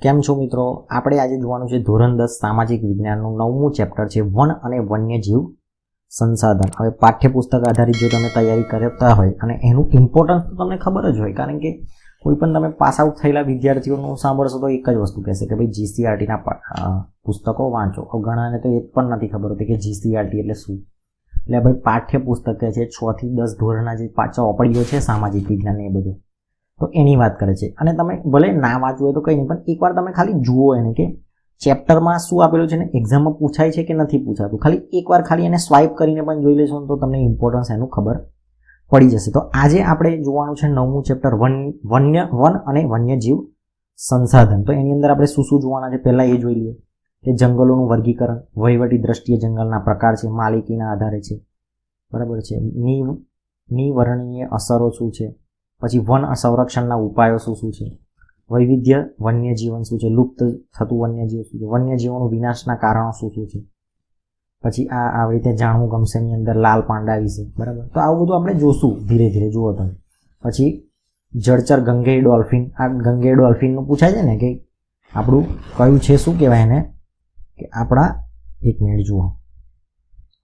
કેમ છો મિત્રો? આપણે આજે જોવાનું છે ધોરણ 10 સામાજિક વિજ્ઞાનનું 9મું ચેપ્ટર છે વન અને વન્યજીવ સંસાધન. હવે પાઠ્યપુસ્તક આધારિત જો તમે તૈયારી કરતા હોય અને એનું ઇમ્પોર્ટન્સ તો તમને ખબર જ હોય, કારણ કે કોઈ પણ તમે પાસ આઉટ થયેલા વિદ્યાર્થીઓનું સાંભળશો તો એક જ વસ્તુ કહેશે કે ભાઈ જીસીઆરટીના પુસ્તકો વાંચો. ઘણાને તો એ પણ નથી ખબર હોતી કે જીસીઆરટી એટલે શું. એટલે ભાઈ પાઠ્યપુસ્તક છે 6 થી 10 ધોરણના જે ચોપડીઓ છે સામાજિક વિજ્ઞાન એ બધું, તો એની વાત કરે છે. અને તમે ભલે ના વાંચવું હોય તો કંઈ નહીં, પણ એકવાર તમે ખાલી જુઓ એને કે ચેપ્ટરમાં શું આપેલું છે ને એક્ઝામમાં પૂછાય છે કે નથી પૂછાતું. ખાલી એકવાર ખાલી એને સ્વાઇપ કરીને પણ જોઈ લેશો તો તમને ઇમ્પોર્ટન્સ એનું ખબર પડી જશે. તો આજે આપણે જોવાનું છે 9મું ચેપ્ટર વન અને વન્યજીવ સંસાધન. તો એની અંદર આપણે શું શું જોવાના છે પહેલાં એ જોઈ લઈએ કે જંગલોનું વર્ગીકરણ, વહીવટી દ્રષ્ટિએ જંગલના પ્રકાર છે, માલિકીના આધારે છે, બરાબર છે, નિવર્ણનીય અસરો શું છે, પછી વન સંરક્ષણના ઉપાયો શું શું છે, વૈવિધ્ય વન્યજીવન શું છે, લુપ્ત થતું વન્યજીવ શું છે, વન્યજીવોનું વિનાશના કારણો શું શું છે, પછી આવી રીતે જાણવું ગમશે ની અંદર લાલ પાંડા વિશે, બરાબર. તો આવું બધું આપણે જોશું ધીરે ધીરે, જુઓ તમે. પછી જળચર ગંગેય ડોલ્ફિન. આ ગંગેય ડોલ્ફિનનું પૂછાય છે ને કે આપણું કયું છે, શું કહેવાય એને, કે આપણા એક મિનિટ જુઓ,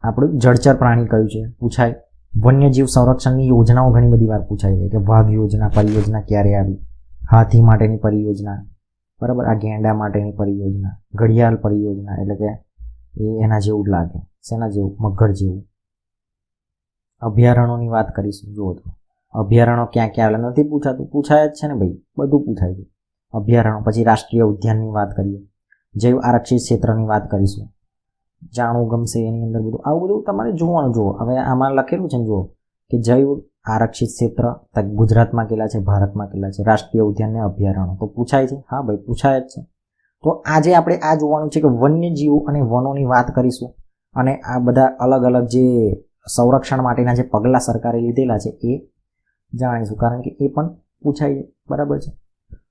આપણું જળચર પ્રાણી કયું છે પૂછાય. વન્યજીવ સંરક્ષણની યોજનાઓ ઘણી બધી વાર પૂછાય છે કે વાઘ યોજના, પરિયોજના ક્યારે આવી, હાથી માટેની પરિયોજના, બરાબર, આ ગેંડા માટેની પરિયોજના, ઘડિયાળ પરિયોજના, એટલે કે એ એના જેવું જ લાગે, શેના જેવું, મગર જેવું. અભયારણ્યોની વાત કરીશું. જુઓ તો અભયારણ્યો ક્યાં ક્યાં આવેલા નથી પૂછાતું, પૂછાય જ છે ને ભાઈ, બધું પૂછાય છે અભયારણ્યો. પછી રાષ્ટ્રીય ઉદ્યાનની વાત કરીએ, જૈવ આરક્ષિત ક્ષેત્રની વાત કરીશું, જાણવું ગમશે એની અંદર બધું. આવું બધું તમારે જોવાનું. જુઓ હવે આમાં લખેલું છે ને, જુઓ કે જૈવ આરક્ષિત ક્ષેત્ર ગુજરાતમાં કેટલા છે, ભારતમાં કેટલા છે, રાષ્ટ્રીય ઉદ્યાન ને અભયારણ્ય, તો પૂછાય છે. હા ભાઈ, પૂછાય જ છે. તો આજે આપણે આ જોવાનું છે કે વન્યજીવો અને વનોની વાત કરીશું, અને આ બધા અલગ અલગ જે સંરક્ષણ માટેના જે પગલાં સરકારે લીધેલા છે એ જાણીશું, કારણ કે એ પણ પૂછાય, બરાબર છે.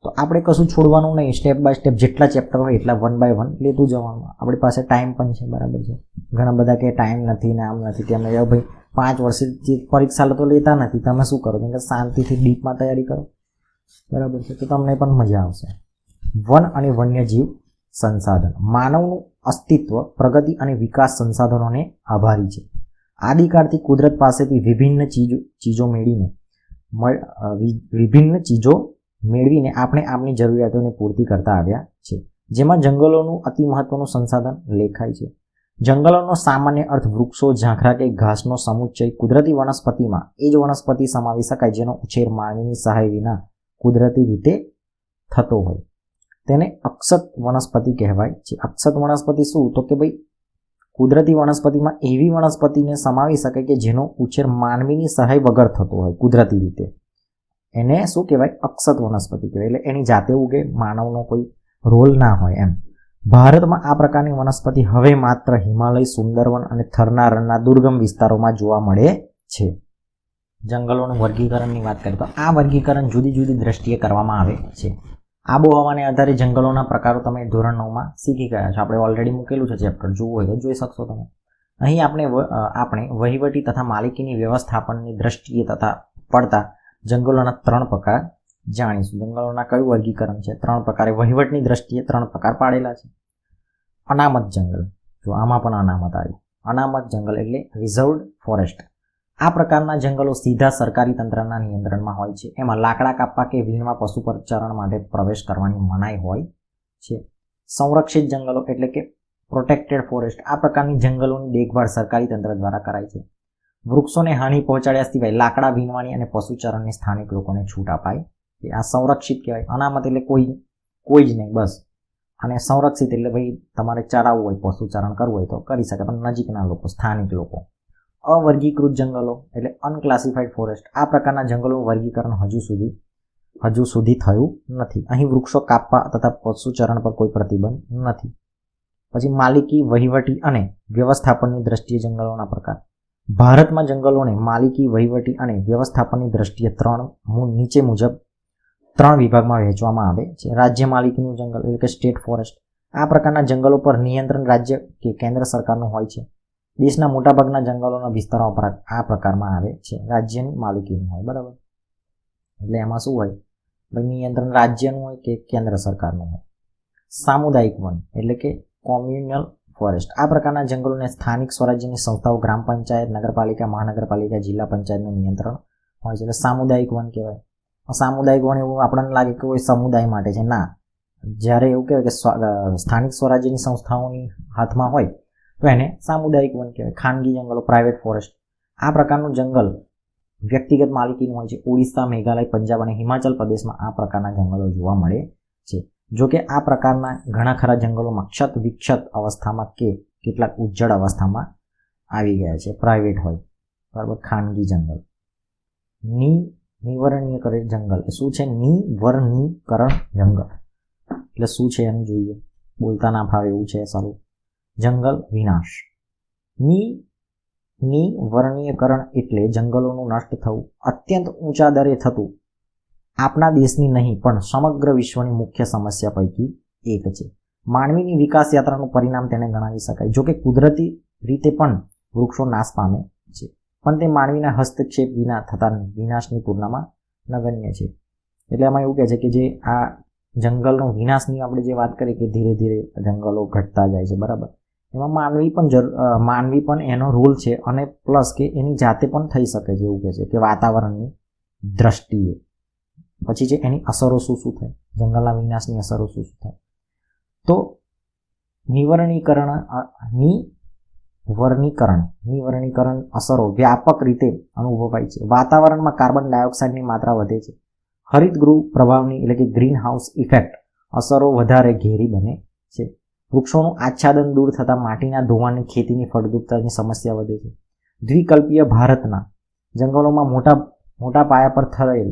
તો આપણે કશું છોડવાનું નહીં, સ્ટેપ બાય સ્ટેપ જેટલા ચેપ્ટર હોય એટલા 1 બાય 1 લેતું જવાનું. આપણી પાસે ટાઈમ પણ છે, બરાબર છે. ઘણા બધા કે ટાઈમ નથી ને આમ નથી તેમ નથી. ભાઈ 5 વર્ષથી પરીક્ષા તો લેતા નથી, તમે શું કરો કે શાંતિથી ડીપમાં તૈયારી કરો, બરાબર છે, તો તમને પણ મજા આવશે. વન અને વન્યજીવ સંસાધન. માનવનું અસ્તિત્વ, પ્રગતિ અને વિકાસ સંસાધનોને આભારી છે. આદિકાળથી કુદરત પાસેથી વિભિન્ન ચીજો મેળવીને આપણે આપણી જરૂરિયાતોને પૂર્તિ કરતા આવ્યા છે, જેમાં જંગલોનું અતિ મહત્વનું સંસાધન લેખાય છે. જંગલોનો સામાન્ય અર્થ વૃક્ષો, ઝાંખરા કે ઘાસનો સમુચ્ચય કુદરતી વનસ્પતિમાં એ જ વનસ્પતિ સમાવી શકાય જેનો ઉછેર માનવીની સહાય વિના કુદરતી રીતે થતો હોય, તેને અક્ષત વનસ્પતિ કહેવાય છે. અક્ષત વનસ્પતિ શું? તો કે ભાઈ કુદરતી વનસ્પતિમાં એવી વનસ્પતિને સમાવી શકાય કે જેનો ઉછેર માનવીની સહાય વગર થતો હોય કુદરતી રીતે, એને શું કહેવાય? અક્ષત વનસ્પતિ કહેવાય. એટલે એની જાતે ઉગે, માનવનો કોઈ રોલ ના હોય એમ. ભારતમાં આ પ્રકારની વનસ્પતિ હવે માત્ર હિમાલય, સુંદરવન અને થરના રણના દુર્ગમ વિસ્તારોમાં જોવા મળે છે. જંગલોનું વર્ગીકરણની વાત કરીએ તો આ વર્ગીકરણ જુદી જુદી દ્રષ્ટિએ કરવામાં આવે છે. આબોહવાને આધારે જંગલોના પ્રકારો તમે ધોરણ 9માં શીખી ગયા છો. આપણે ઓલરેડી મૂકેલું છે ચેપ્ટર, જોવું હોય તો જોઈ શકશો તમે. અહીં આપણે વહીવટી તથા માલિકીની વ્યવસ્થાપનની દ્રષ્ટિએ તથા પડતા જંગલોના 3 પ્રકાર જાણીશું. જંગલોના કયું વર્ગીકરણ છે? 3 પ્રકારે. વહીવટની દ્રષ્ટિએ 3 પ્રકાર પાડેલા છે. અનામત જંગલ, જો આમાં પણ અનામત આવ્યું. અનામત જંગલ એટલે રિઝર્વડ ફોરેસ્ટ. આ પ્રકારના જંગલો સીધા સરકારી તંત્રના નિયંત્રણમાં હોય છે. એમાં લાકડા કાપવા કે વીણવા, પશુ પરચરણ માટે પ્રવેશ કરવાની મનાઈ હોય છે. સંરક્ષિત જંગલો એટલે કે પ્રોટેક્ટેડ ફોરેસ્ટ. આ પ્રકારની જંગલોની દેખભાળ સરકારી તંત્ર દ્વારા કરાય છે. વૃક્ષોને હાનિ પહોંચાડ્યા સિવાય લાકડા વીણવાની અને પશુચરણની સ્થાનિક લોકોને છૂટ અપાય. આ સંરક્ષિત કહેવાય. અનામત એટલે કોઈ જ નહીં, બસ. અને સંરક્ષિત એટલે ભાઈ તમારે ચરાવવું હોય, પશુચરણ કરવું હોય તો કરી શકે, પણ નજીકના લોકો, સ્થાનિક લોકો. અવર્ગીકૃત જંગલો એટલે અનક્લાસિફાઈડ ફોરેસ્ટ. આ પ્રકારના જંગલોનું વર્ગીકરણ હજુ સુધી થયું નથી. અહીં વૃક્ષો કાપવા તથા પશુચરણ પર કોઈ પ્રતિબંધ નથી. પછી માલિકી, વહીવટી અને વ્યવસ્થાપનની દ્રષ્ટિએ જંગલોના પ્રકાર. ભારતમાં જંગલોને માલિકી, વહીવટી અને વ્યવસ્થાપનની દ્રષ્ટિએ નીચે મુજબ 3 વિભાગમાં વહેંચવામાં આવે છે. રાજ્ય માલિકીનું જંગલ એટલે કે સ્ટેટ ફોરેસ્ટ. આ પ્રકારના જંગલો પર નિયંત્રણ રાજ્ય કે કેન્દ્ર સરકારનું હોય છે. દેશના મોટાભાગના જંગલોના વિસ્તારો આ પ્રકારમાં આવે છે, રાજ્યની માલિકીનું હોય, બરાબર. એટલે એમાં શું હોય? નિયંત્રણ રાજ્યનું હોય કે કેન્દ્ર સરકારનું હોય. સામુદાયિક વન એટલે કે કોમ્યુનલ ફોરેસ્ટ. આ પ્રકારના જંગલોને સ્થાનિક સ્વરાજ્યની સંસ્થાઓ, ગ્રામ પંચાયત, નગરપાલિકા, મહાનગરપાલિકા, જિલ્લા પંચાયતનું નિયંત્રણ હોય છે એટલે સામુદાયિક વન કહેવાય. સામુદાયિક વન એવું આપણને લાગે કે કોઈ સમુદાય માટે છે, ના. જ્યારે એવું કહેવાય કે સ્થાનિક સ્વરાજ્યની સંસ્થાઓની હાથમાં હોય તો એને સામુદાયિક વન કહેવાય. ખાનગી જંગલો, પ્રાઇવેટ ફોરેસ્ટ. આ પ્રકારનું જંગલ વ્યક્તિગત માલિકીનું હોય છે. ઓડિશા, મેઘાલય, પંજાબ અને હિમાચલ પ્રદેશમાં આ પ્રકારના જંગલો જોવા મળે છે. જો કે આ પ્રકારના ઘણા ખરા જંગલોમાં ક્ષત વિક્ષત અવસ્થામાં કે કેટલાક ઉજ્જડ અવસ્થામાં આવી ગયા છે. પ્રાઇવેટ હોય, બરાબર, ખાનગી જંગલ. નિવરણીકરણ જંગલ શું છે? નિવર્ણીકરણ જંગલ એટલે શું છે એનું જોઈએ. બોલતા ના ફાવે એવું છે. સારું. જંગલ વિનાશ. નિવર્ણીકરણ એટલે જંગલોનું નષ્ટ થવું. અત્યંત ઊંચા દરે થતું આપણા દેશની નહીં પણ સમગ્ર વિશ્વની મુખ્ય સમસ્યા પૈકી એક છે. માનવીની વિકાસ યાત્રાનું પરિણામ તેને ગણાવી શકાય. જો કે કુદરતી રીતે પણ વૃક્ષો નાશ પામે છે, પણ તે માનવીના હસ્તક્ષેપ વિના થતા વિનાશની તુલનામાં નગણ્ય છે. એટલે એમાં એવું કહે છે કે જે આ જંગલનો વિનાશની આપણે જે વાત કરીએ કે ધીરે ધીરે જંગલો ઘટતા જાય છે, બરાબર, એમાં માનવી પણ એનો રોલ છે. અને પ્લસ કે એની જાતે પણ થઈ શકે છે. એવું કહે છે કે વાતાવરણની દ્રષ્ટિએ પછી જે એની અસરો શું થાય, જંગલના વિનાશની અસરો શું થાય. તો નિવર્ણીકરણ અસરો વ્યાપક રીતે અનુભવાય છે. વાતાવરણમાં કાર્બન ડાયોક્સાઇડની માત્રા વધે છે. હરિતગૃહ પ્રભાવની એટલે કે ગ્રીન હાઉસ ઇફેક્ટ અસરો વધારે ઘેરી બને છે. વૃક્ષોનું આચ્છાદન દૂર થતાં માટીના ધોવાણની ખેતીની ફળદ્રુપતાની સમસ્યા વધે છે. દ્વિકલ્પીય ભારતના જંગલોમાં મોટા પાયા પર થયેલ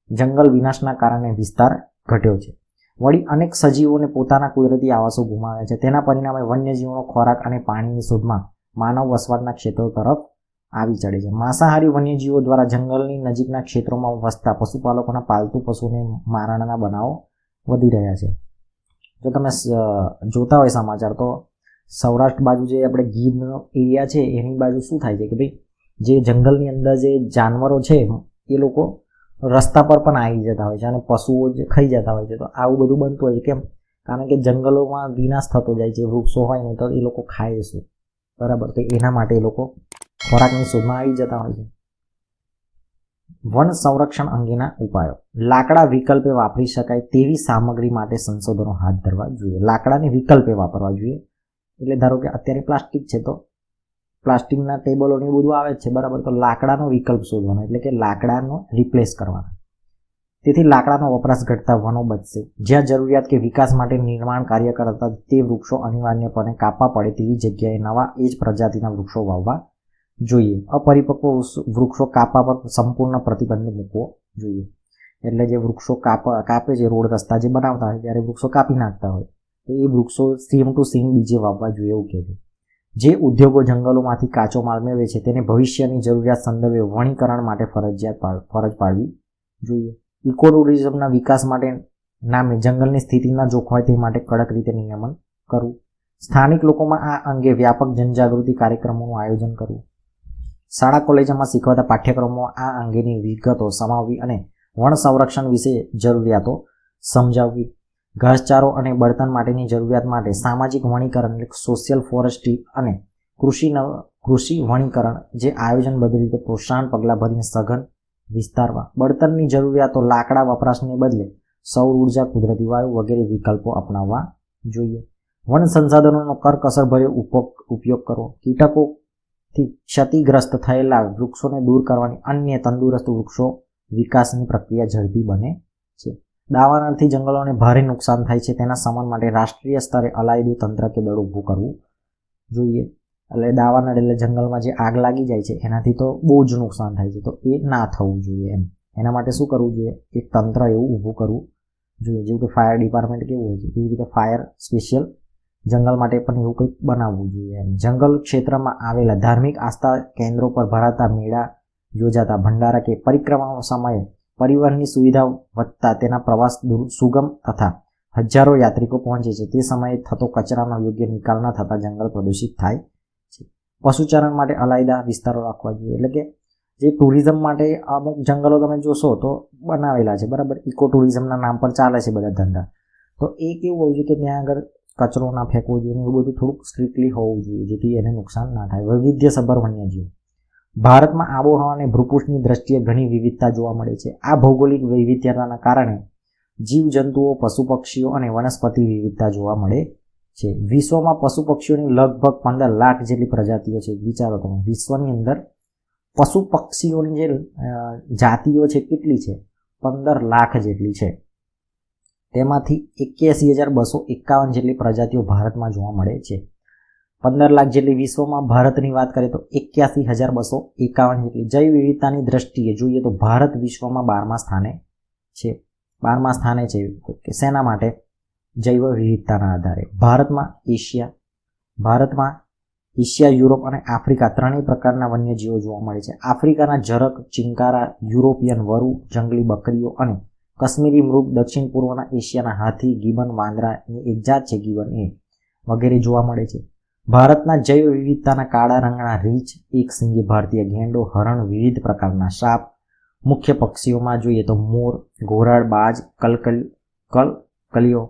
જંગલ વિનાશના કારણે વિસ્તાર ઘટ્યો છે. વળી અનેક સજીવોને પોતાના કુદરતી આવાસો ગુમાવ્યા છે. તેના પરિણામે વન્યજીવોનો ખોરાક અને પાણીની શોધમાં માનવ વસવાટના ક્ષેત્રો તરફ આવી ચડે છે. માંસાહારી વન્યજીવો દ્વારા જંગલની નજીકના ક્ષેત્રોમાં વસતા પશુપાલકોના પાલતુ પશુને મારણના બનાવો વધી રહ્યા છે. જો તમે જોતા હોય સમાચાર તો સૌરાષ્ટ્ર બાજુ જે આપણે ગીરનો એરિયા છે એની બાજુ શું થાય છે કે ભાઈ જે જંગલની અંદર જે જાનવરો છે એ લોકો રસ્તા પર પણ આવી જતા હોય છે અને પશુઓ જે ખાઈ જતા હોય છે. તો આવું બધું બનતું હોય છે. કેમ? કારણ કે જંગલોમાં વિનાશ થતો જાય છે. વૃક્ષો હોય ને તો એ લોકો ખાય છે, બરાબર. તો એના માટે એ લોકો ખોરાકની શોધમાં આવી જતા હોય છે. વન સંરક્ષણ અંગેના ઉપાયો. લાકડા વિકલ્પે વાપરી શકાય તેવી સામગ્રી માટે સંશોધનો હાથ ધરવા જોઈએ. લાકડાને વિકલ્પે વાપરવા જોઈએ. એટલે ધારો કે અત્યારે પ્લાસ્ટિક છે તો પ્લાસ્ટિકના ટેબલો ને બધું આવે છે, બરાબર. તો લાકડાનો વિકલ્પ શોધવાનો એટલે કે લાકડાનો રિપ્લેસ કરવાનો. તેથી લાકડાનો વપરાશ ઘટતા વનો બચશે. જ્યાં જરૂરિયાત કે વિકાસ માટે નિર્માણ કાર્ય કરતા તે વૃક્ષો અનિવાર્યપણે કાપવા પડે તેવી જગ્યાએ નવા એ જ પ્રજાતિના વૃક્ષો વાવવા જોઈએ. અપરિપક્વ વૃક્ષો કાપવા પર સંપૂર્ણ પ્રતિબંધ મૂકવો જોઈએ. એટલે જે વૃક્ષો કાપે છે, રોડ રસ્તા જે બનાવતા હોય ત્યારે વૃક્ષો કાપી નાખતા હોય તો એ વૃક્ષો સેમ ટુ સેમ બીજે વાવવા જોઈએ એવું કહે છે. જે ઉદ્યોગો જંગલોમાંથી કાચો માલ મેળવે છે તેને ભવિષ્યની જરૂરિયાત સંદર્ભે વણીકરણ માટે ફરજ પાડવી જોઈએ. ઇકો ટુરિઝમના વિકાસ માટે નામે જંગલની સ્થિતિના જોખવાય તે માટે કડક રીતે નિયમન કરવું. સ્થાનિક લોકોમાં આ અંગે વ્યાપક જનજાગૃતિ કાર્યક્રમોનું આયોજન કરવું. શાળા કોલેજોમાં શીખવાતા પાઠ્યક્રમો આ અંગેની વિગતો સમાવવી અને વન સંરક્ષણ વિશે જરૂરિયાતો સમજાવવી. ઘાસચારો અને બળતણ માટેની જરૂરિયાત માટે સામાજિક વણીકરણ એટલે સોશિયલ ફોરેસ્ટ્રી અને કૃષિ વણીકરણ જે આયોજનબદ્ધ રીતે પ્રોત્સાહન પગલાં ભરીને સઘન વિસ્તારવા. બળતણની જરૂરિયાતો લાકડા વપરાશને બદલે સૌર ઉર્જા, કુદરતી વાયુ વગેરે વિકલ્પો અપનાવવા જોઈએ. વન સંસાધનોનો કરકસરભર્યો ઉપયોગ કરવો. કીટકોથી ક્ષતિગ્રસ્ત થયેલા વૃક્ષોને દૂર કરવાની અન્ય તંદુરસ્ત વૃક્ષો વિકાસની પ્રક્રિયા ઝડપી બને છે. દાવાનળથી જંગલોને ભારે નુકસાન થાય છે. તેના શમન માટે રાષ્ટ્રીય સ્તરે અલાયદું તંત્ર કે દળ ઊભું કરવું જોઈએ. એટલે દાવાનળ એટલે જંગલમાં જે આગ લાગી જાય છે એનાથી તો બહુ જ નુકસાન થાય છે. તો એ ના થવું જોઈએ. એના માટે શું કરવું જોઈએ? એક તંત્ર એવું ઊભું કરવું જોઈએ. જેવું કે ફાયર ડિપાર્ટમેન્ટ કેવું હોય છે એવી રીતે ફાયર સ્પેશિયલ જંગલ માટે પણ એવું કંઈક બનાવવું જોઈએ. જંગલ ક્ષેત્રમાં આવેલા ધાર્મિક આસ્થા કેન્દ્રો પર ભરાતા મેળા યોજાતા ભંડારા કે પરિક્રમાઓ સમયે પરિવહનની સુવિધા વધતા તેના પ્રવાસ સુગમ તથા હજારો યાત્રિકો પહોંચે છે. તે સમયે થતો કચરાનો યોગ્ય નિકાલ ન થતા જંગલ પ્રદૂષિત થાય છે. પશુચારણ માટે અલાયદા વિસ્તારો રાખવા જોઈએ. એટલે કે જે ટુરિઝમ માટે અમુક જંગલો તમે જોશો તો બનાવેલા છે, બરાબર. ઇકો ટુરિઝમના નામ પર ચાલે છે બધા ધંધા. તો તો એ કેવું હોવું જોઈએ કે ત્યાં આગળ કચરો ના ફેંકવો જોઈએ, એવું બધું થોડુંક સ્ટ્રિક્ટલી હોવું જોઈએ જેથી એને નુકસાન ના થાય. વૈવિધ્યસભર વન્યજીવ. ભારતમાં આબોહવા અને ભૂપૃષ્ઠની દ્રષ્ટિએ ઘણી વિવિધતા જોવા મળે છે. આ ભૌગોલિક વૈવિધ્યતાના કારણે જીવજંતુઓ, પશુ પક્ષીઓ અને વનસ્પતિ વિવિધતા જોવા મળે છે. વિશ્વમાં પશુ પક્ષીઓની લગભગ 15 લાખ જેટલી પ્રજાતિઓ છે. વિચારો તમે, વિશ્વની અંદર પશુ પક્ષીઓની જે જાતિઓ છે કેટલી છે? 15 લાખ જેટલી છે. તેમાંથી 81,251 જેટલી પ્રજાતિઓ ભારતમાં જોવા મળે છે. 15 લાખ જેટલી વિશ્વમાં, ભારતની વાત કરીએ તો 81,251 જેટલી. જૈવ વિવિધતાની દ્રષ્ટિએ જોઈએ તો ભારત વિશ્વમાં 12મા સ્થાને છે. 12મા સ્થાને છે કે શેના માટે? જૈવ વિવિધતાના આધારે. ભારતમાં એશિયા, યુરોપ અને આફ્રિકા ત્રણેય પ્રકારના વન્યજીવો જોવા મળે છે. આફ્રિકાના ઝરખ, ચિંકારા, યુરોપિયન વરુ, જંગલી બકરીઓ અને કાશ્મીરી મૃગ, દક્ષિણ પૂર્વના એશિયાના હાથી, ગિબન, વાંદરાની એક જાત છે ગિબન એ વગેરે જોવા મળે છે. ભારતના જૈવ વિવિધતાના કાળા રંગના રીંછ, એક સિંગી ભારતીય ગેંડો, હરણ, વિવિધ પ્રકારના સાપ. મુખ્ય પક્ષીઓમાં જોઈએ તો મોર, ઘોરાડ, બાજ, કલકલિયો,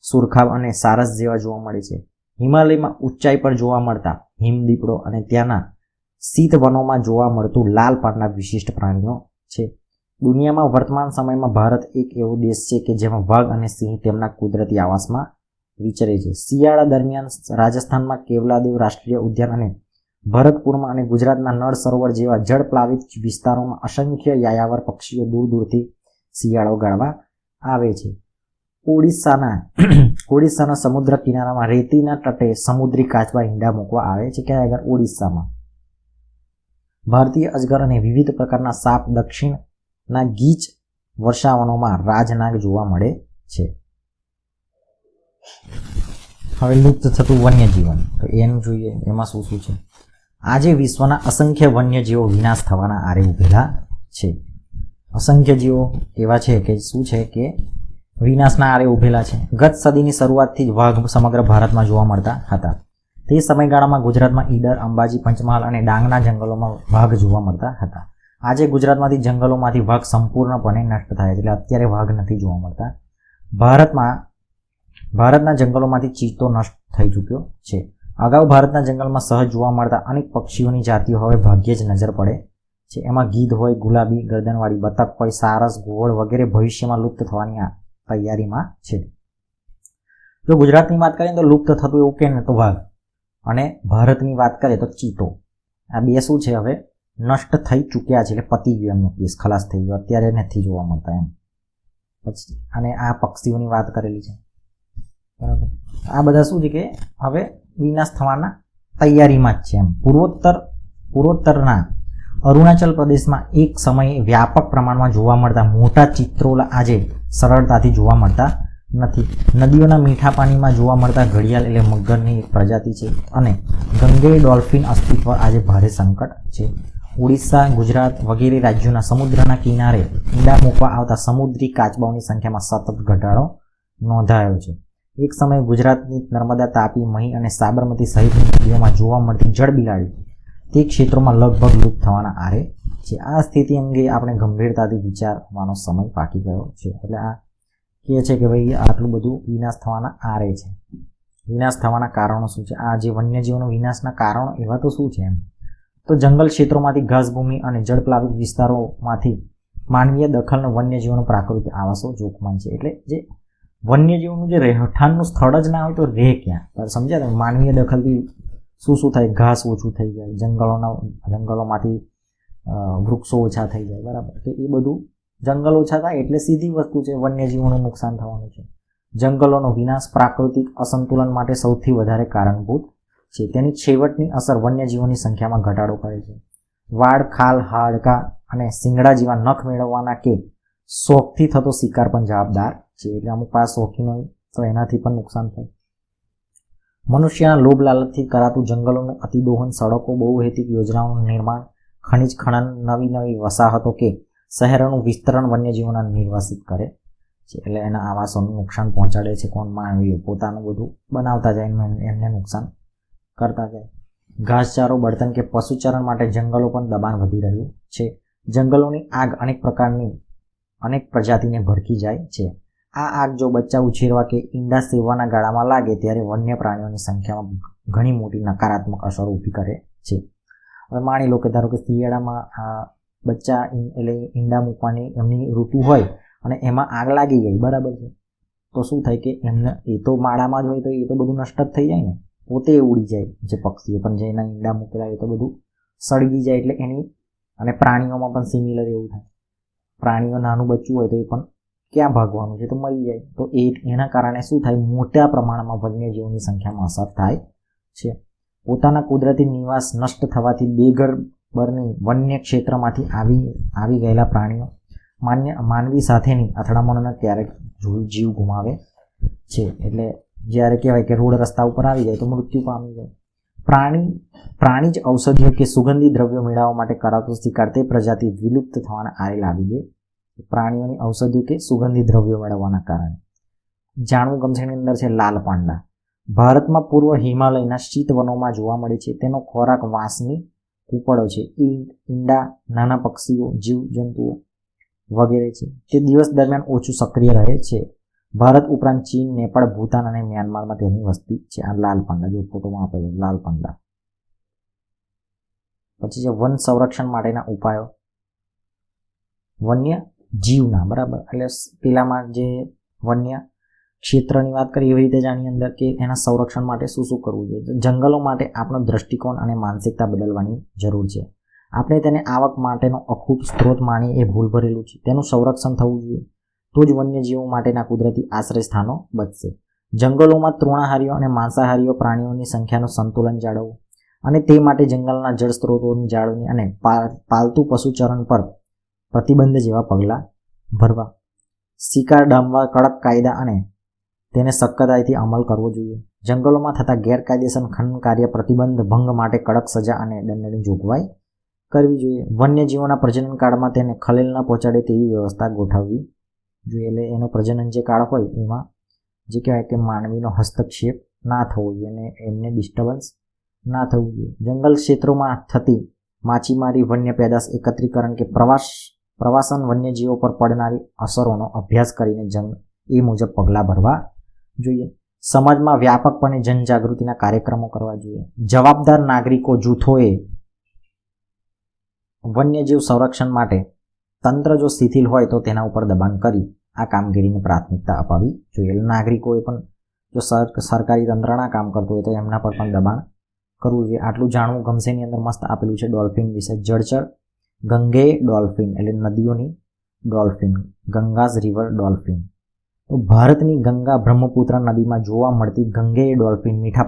સુરખાબ અને સારસ જેવા જોવા મળે છે. હિમાલયમાં ઊંચાઈ પર જોવા મળતા હિમદીપડો અને ત્યાંના શીત વનોમાં જોવા મળતું લાલ પાંડના વિશિષ્ટ પ્રાણીઓ છે. દુનિયામાં વર્તમાન સમયમાં ભારત એક એવો દેશ છે કે જેમાં વાઘ અને સિંહ તેમના કુદરતી આવાસમાં વિચરે છે. શિયાળા દરમિયાન રાજસ્થાનમાં કેવલાદેવ રાષ્ટ્રીય ઉદ્યાન અને ભરતપુરમાં અને ગુજરાતના નળ સરોવર જેવા જળપ્લાવિત વિસ્તારોમાં અસંખ્ય યાયાવર પક્ષીઓ દૂર દૂરથી શિયાળો ગાળવા આવે છે. ઓડિશાના સમુદ્ર કિનારામાં રેતીના તટે સમુદ્રી કાચબા ઈંડા મૂકવા આવે છે. ક્યાં આગળ? ઓડિશામાં. ભારતીય અજગર અને વિવિધ પ્રકારના સાપ, દક્ષિણના ગીચ વર્ષાવનોમાં રાજનાગ જોવા મળે છે. હવે લુપ્ત થતું વન્યજીવન, તો એનું જોઈએ, એમાં શું શું છે? આજે વિશ્વના અસંખ્ય વન્યજીવો વિનાશ થવાના આરે ઉભેલા છે. અસંખ્ય જીવો એવા છે કે શું છે કે વિનાશના આરે ઉભેલા છે. ગત સદીની શરૂઆતથી જ વાઘ સમગ્ર ભારતમાં જોવા મળતા હતા. તે સમયગાળામાં ગુજરાતમાં ઈડર, અંબાજી, પંચમહાલ અને ડાંગના જંગલોમાં વાઘ જોવા મળતા હતા. આજે ગુજરાતમાંથી જંગલોમાંથી વાઘ સંપૂર્ણપણે નષ્ટ થયા છે, એટલે અત્યારે વાઘ નથી જોવા મળતા. ભારતના જંગલોમાંથી ચિત્તો નષ્ટ થઈ ચૂક્યો છે. અગાઉ ભારતના જંગલમાં સહજ જોવા મળતા અનેક પક્ષીઓની જાતિઓ હવે ભાગ્યે જ નજર પડે છે. એમાં ગીધ હોય, ગુલાબી ગરદનવાળી બતક હોય, સારસ, ઘોળ વગેરે ભવિષ્યમાં લુપ્ત થવાની તૈયારીમાં છે. જો ગુજરાતની વાત કરીએ તો લુપ્ત થતું એવું કે ને તો વાઘ, અને ભારતની વાત કરીએ તો ચિત્તો. આ બે શું છે? હવે નષ્ટ થઈ ચૂક્યા છે, એટલે પતી ગયો એમનો કેસ, ખલાસ થઈ ગયો, અત્યારે નથી જોવા મળતા એમ. પછી અને આ પક્ષીઓની વાત કરેલી છે, બરાબર. આ બધા શું છે કે હવે વિનાશ થવાના તૈયારીમાં જ છે એમ. પૂર્વોત્તરના અરુણાચલ પ્રદેશમાં એક સમયે વ્યાપક પ્રમાણમાં જોવા મળતા મોટા ચિત્રોલ આજે સરળતાથી જોવા મળતા નથી. નદીઓના મીઠા પાણીમાં જોવા મળતા ઘડિયાળ એટલે મગરની એક પ્રજાતિ છે, અને ગંગેય ડોલ્ફિન અસ્તિત્વ આજે ભારે સંકટ છે. ઓડિશા, ગુજરાત વગેરે રાજ્યોના સમુદ્રના કિનારે ઈંડા મૂકવા આવતા સમુદ્રી કાચબાઓની સંખ્યામાં સતત ઘટાડો નોંધાયો છે. એક સમયે ગુજરાતની નર્મદા, તાપી, મહી અને સાબરમતી સહિતની નદીઓમાં જોવા મળતી જળબિલાડી તે ક્ષેત્રોમાં લગભગ લુપ્ત થવાના આરે છે. આ સ્થિતિ અંગે આપણે ગંભીરતાથી વિચારવાનો સમય પાકી ગયો છે. એટલે આ કહે છે કે ભાઈ આટલું બધું વિનાશ થવાના આરે છે. વિનાશ થવાના કારણો શું છે? આ જે વન્યજીવોનો વિનાશના કારણો એવા તો શું છે એમ? તો જંગલ ક્ષેત્રોમાંથી ઘાસભૂમિ અને જળપ્લાવિત વિસ્તારોમાંથી માનવીય દખલનો વન્યજીવોનો પ્રાકૃતિક આવાસો જોખમાય છે. એટલે જે વન્યજીવોનું જે રહેઠાણનું સ્થળ જ ના હોય તો રહે ક્યાં? સમજ્યા તમે? માનવીય દખલથી શું થાય? ઘાસ ઓછું થઈ જાય, જંગલોમાંથી વૃક્ષો ઓછા થઈ જાય, બરાબર. તો એ બધું જંગલ ઓછા થાય એટલે સીધી વસ્તુ છે, વન્યજીવોનું નુકસાન થવાનું છે. જંગલોનો વિનાશ પ્રાકૃતિક અસંતુલન માટે સૌથી વધારે કારણભૂત છે. તેની છેવટની અસર વન્યજીવોની સંખ્યામાં ઘટાડો કરે છે. વાળ, ખાલ, હાડકાં અને શિંગડા જેવા નખ મેળવવાના કે શોખથી થતો શિકાર પણ જવાબદાર છે. એટલે અમુક પાસે શોખીનો તો એનાથી પણ નુકસાન થાય. મનુષ્યના લોભ લાલચથી કરાતું જંગલોનું અતિદોહન, સડકો, બહુહેતુક યોજનાઓનું નિર્માણ, ખનિજ ખનન, નવી વસાહતો કે શહેરોનું વિસ્તરણ વન્યજીવોના નિર્વાસિત કરે છે. એટલે એના આવાસોનું નુકસાન પહોંચાડે છે. કોણ? માનવીઓ પોતાનું બધું બનાવતા જાય, એમને નુકસાન કરતા જાય. ઘાસચારો, બળતણ કે પશુચરણ માટે જંગલો પણ દબાણ વધી રહ્યું છે. જંગલોની આગ અનેક પ્રજાતિને ભડકી જાય છે. આ આગ જો બચ્ચા ઉછેરવા કે ઈંડા સેવવાના ગાળામાં લાગે ત્યારે વન્ય પ્રાણીઓની સંખ્યામાં ઘણી મોટી નકારાત્મક અસરો ઊભી કરે છે. હવે માની લો કે ધારો કે શિયાળામાં બચ્ચા એટલે ઈંડા મૂકવાની એમની ઋતુ હોય અને એમાં આગ લાગી ગઈ, બરાબર છે, તો શું થાય કે એમને એ તો માળામાં જ હોય તો એ તો બધું નષ્ટ જ થઈ જાય ને, પોતે ઉડી જાય જે પક્ષીઓ, પણ જે એના ઈંડા મૂકેલા હોય તો બધું સળગી જાય. એટલે એની અને પ્રાણીઓમાં પણ સિમિલર એવું થાય. પ્રાણીઓ નાનું બચ્ચું હોય તો એ પણ ક્યાં ભાગવાનું છે, તો મરી જાય. તો એના કારણે શું થાય, મોટા પ્રમાણમાં વન્યજીવોની સંખ્યામાં અસર થાય છે. પોતાના કુદરતી નિવાસ નષ્ટ થવાથી બેઘરની વન્ય ક્ષેત્રમાંથી આવી ગયેલા પ્રાણીઓ માનવી સાથેની અથડામણોને ક્યારેક જીવ ગુમાવે છે. એટલે જ્યારે કહેવાય કે રોડ રસ્તા ઉપર આવી જાય તો મૃત્યુ પામી જાય. પ્રાણી જ ઔષધિઓ કે સુગંધી દ્રવ્યો મેળવવા માટે કરાતો શિકાર તે પ્રજાતિ વિલુપ્ત થવાના આરે લાવી દે. પ્રાણીઓની ઔષધિઓ કે સુગંધી દ્રવ્યો મેળવવાના કારણે. જાણવું ગમશે એની અંદર છે લાલ પાંડા. ભારતમાં પૂર્વ હિમાલયના શીત વનોમાં જોવા મળે છે. તેનો ખોરાક વાંસની કૂપળો છે, ઈંડા, નાના પક્ષીઓ, જીવજંતુઓ વગેરે છે. તે દિવસ દરમિયાન ઓછું સક્રિય રહે છે. ભારત ઉપરાંત ચીન, નેપાળ, ભૂતાન અને મ્યાનમારમાં તેની વસ્તી છે. આ લાલ પાંડા જો ફોટોમાં આપેલો લાલ પાંડા. પછી છે વન સંરક્ષણ માટેના ઉપાયો. વન્ય જીવના, બરાબર, એટલે પેલામાં જે વન્ય ક્ષેત્રની વાત કરી એવી રીતે જ આની અંદર કે એના સંરક્ષણ માટે શું શું કરવું જોઈએ. જંગલો માટે આપણો દ્રષ્ટિકોણ અને માનસિકતા બદલવાની જરૂર છે. આપણે તેને આવક માટેનો અખૂટ સ્ત્રોત માણીએ એ ભૂલ ભરેલું છે. તેનું સંરક્ષણ થવું જોઈએ, તો જ વન્યજીવો માટેના કુદરતી આશ્રય સ્થાનો બચશે. જંગલોમાં તૃણાહારીઓ અને માંસાહારીઓ પ્રાણીઓની સંખ્યાનું સંતુલન જાળવવું અને તે માટે જંગલના જળ સ્ત્રોતોની જાળવણી અને પાલતુ પશુચરણ પર પ્રતિબંધ જેવા પગલાં ભરવા. શિકાર ડામવા કડક કાયદા અને તેને સખ્તાઈથી અમલ કરવો જોઈએ. જંગલોમાં થતા ગેરકાયદેસર ખનન કાર્ય પ્રતિબંધ ભંગ માટે કડક સજા અને દંડની જોગવાઈ કરવી જોઈએ. વન્યજીવોના પ્રજનન કાળમાં તેને ખલેલ ન પહોંચાડે તેવી વ્યવસ્થા ગોઠવવી જોઈએ. એટલે એનો પ્રજનન જે કાળ હોય એમાં જે કહેવાય કે માનવીનો હસ્તક્ષેપ ના થવો જોઈએ અને એમને ડિસ્ટર્બન્સ ના થવું જોઈએ. જંગલ ક્ષેત્રોમાં થતી માછીમારી, વન્ય પેદાશ એકત્રીકરણ કે પ્રવાસન વન્યજીવો પર પડનારી અસરોનો અભ્યાસ કરીને એ મુજબ પગલાં ભરવા જોઈએ. સમાજમાં વ્યાપકપણે જનજાગૃતિના કાર્યક્રમો કરવા જોઈએ. જવાબદાર નાગરિકો જૂથોએ વન્યજીવ સંરક્ષણ માટે તંત્ર જો શિથિલ હોય તો તેના ઉપર દબાણ કરી આ કામગીરીને પ્રાથમિકતા અપાવી જોઈએ. નાગરિકોએ પણ જો સરકારી તંત્ર ના કામ કરતું હોય તો એમના પર પણ દબાણ કરવું જોઈએ. આટલું જાણવું ગમશે ની અંદર મસ્ત આપેલું છે ડોલ્ફિન વિશે. જળચર ગંગે ડોલ્ફિન એટલે નદીઓની ડોલ્ફિન, ગંગાઝ રિવર ડોલ્ફિન. તો ભારતની ગંગા બ્રહ્મપુત્ર નદીમાં જોવા મળતી ગંગેય ડોલ્ફિન મીઠા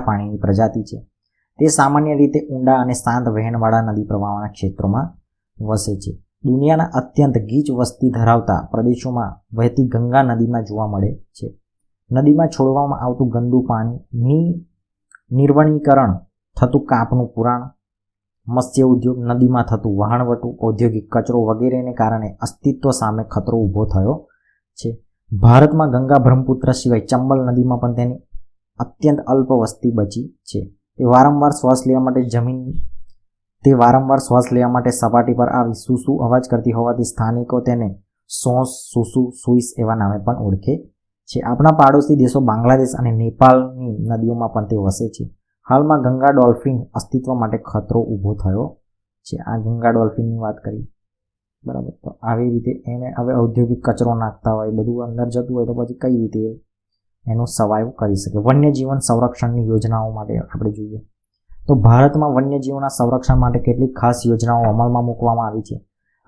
પાણીની પ્રજાતિ છે. તે સામાન્ય રીતે ઊંડા અને શાંત વહેણવાળા નદી પ્રવાહના ક્ષેત્રોમાં વસે છે. દુનિયાના અત્યંત ગીચ વસ્તી ધરાવતા પ્રદેશોમાં વહેતી ગંગા નદીમાં જોવા મળે છે. નદીમાં છોડવામાં આવતું ગંદુ પાણી, નિર્વણીકરણ થતું કાપનું પુરાણ, મત્સ્ય ઉદ્યોગ, નદીમાં થતું વહાણવટું, ઔદ્યોગિક કચરો વગેરેને કારણે અસ્તિત્વ સામે ખતરો ઊભો થયો છે. ભારતમાં ગંગા બ્રહ્મપુત્ર સિવાય ચંબલ નદીમાં પણ તેની અત્યંત અલ્પ વસ્તી બચી છે. તે વારંવાર શ્વાસ લેવા માટે સપાટી પર આવી સૂસુ અવાજ કરતી હોવાથી સ્થાનિકો તેને સોસ, સુસુ, સુઈસ એવા નામે પણ ઓળખે છે. આપણા પાડોશી દેશો બાંગ્લાદેશ અને નેપાળની નદીઓમાં પણ તે વસે છે. હાલમાં ગંગા ડોલ્ફિન અસ્તિત્વ માટે ખતરો ઊભો થયો છે. આ ગંગા ડોલ્ફિનની વાત કરી, બરાબર. તો આવી રીતે એને હવે ઔદ્યોગિક કચરો નાખતા હોય, બધું અંદર જતું હોય તો પછી કઈ રીતે એનું સર્વાઈવ કરી શકે. વન્યજીવન સંરક્ષણની યોજનાઓ માટે આપણે જોઈએ તો ભારતમાં વન્યજીવોના સંરક્ષણ માટે કેટલીક ખાસ યોજનાઓ અમલમાં મૂકવામાં આવી છે.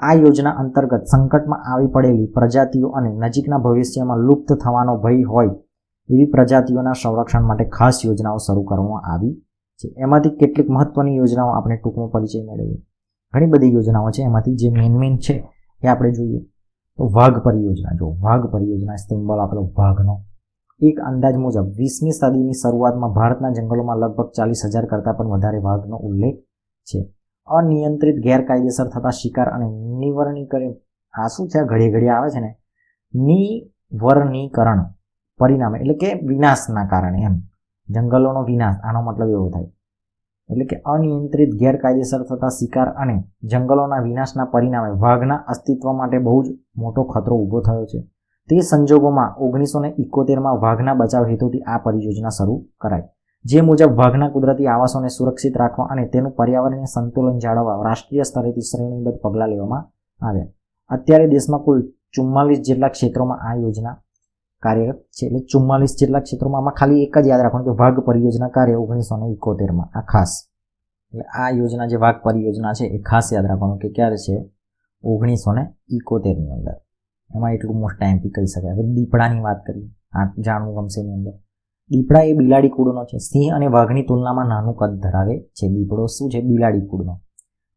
આ યોજના અંતર્ગત સંકટમાં આવી પડેલી પ્રજાતિઓ અને નજીકના ભવિષ્યમાં લુપ્ત થવાનો ભય હોય એવી પ્રજાતિઓના સંરક્ષણ માટે ખાસ યોજનાઓ શરૂ કરવામાં આવી છે. એમાંથી કેટલીક મહત્વની યોજનાઓ આપણે ટૂંકમાં પરિચય મેળવીએ. ઘણી બધી યોજનાઓ છે, એમાંથી જે મેઇન છે એ આપણે જોઈએ તો વાઘ પરિયોજના. જો વાઘ પરિયોજના સિમ્બોલ આપેલો વાઘનો. એક અંદાજ મુજબ 20મી સદીની શરૂઆતમાં ભારતના જંગલોમાં લગભગ 40,000 કરતાં પણ વધારે વાઘનો ઉલ્લેખ છે. અનિયંત્રિત ગેરકાયદેસર થતા શિકાર અને નિવર્ણીકરણ, આ શું છે ઘડી ઘડી આવે છે ને, નિવર્ણીકરણ પરિણામે એટલે કે વિનાશના કારણે, એમ જંગલોનો વિનાશ, આનો મતલબ એવો થાય. એટલે કે અનિયંત્રિત ગેરકાયદેસર થતા શિકાર અને જંગલોના વિનાશના પરિણામે વાઘના અસ્તિત્વ માટે બહુ જ મોટો ખતરો ઊભો થયો છે. તે સંજોગોમાં 1971માં વાઘના બચાવ હેતુથી આ પરિયોજના શરૂ કરાઈ, જે મુજબ વાઘના કુદરતી આવાસોને સુરક્ષિત રાખવા અને તેનું પર્યાવરણીય સંતુલન જાળવવા રાષ્ટ્રીય સ્તરેથી શ્રેણીબદ્ધ પગલાં લેવામાં આવ્યા. અત્યારે દેશમાં કુલ 44 જેટલા ક્ષેત્રોમાં આ યોજના કાર્યરત છે. એટલે 44 જેટલા ક્ષેત્રોમાં આમાં ખાલી એક જ યાદ રાખવાનું કે વાઘ પરિયોજના કાર્ય 1971માં આ ખાસ. એટલે આ યોજના જે વાઘ પરિયોજના છે એ ખાસ યાદ રાખવાનું કે ક્યારે છે 1971ની અંદર. એમાં એટલું મોસ્ટ ટાઈમથી કહી શકાય. હવે દીપડાની વાત કરીએ, આ જાણવું ગમશે એની અંદર. દીપડા એ બિલાડી કુળનો છે. સિંહ અને વાઘની તુલનામાં નાનું કદ ધરાવે છે. દીપડો શું છે? બિલાડી કુળનો.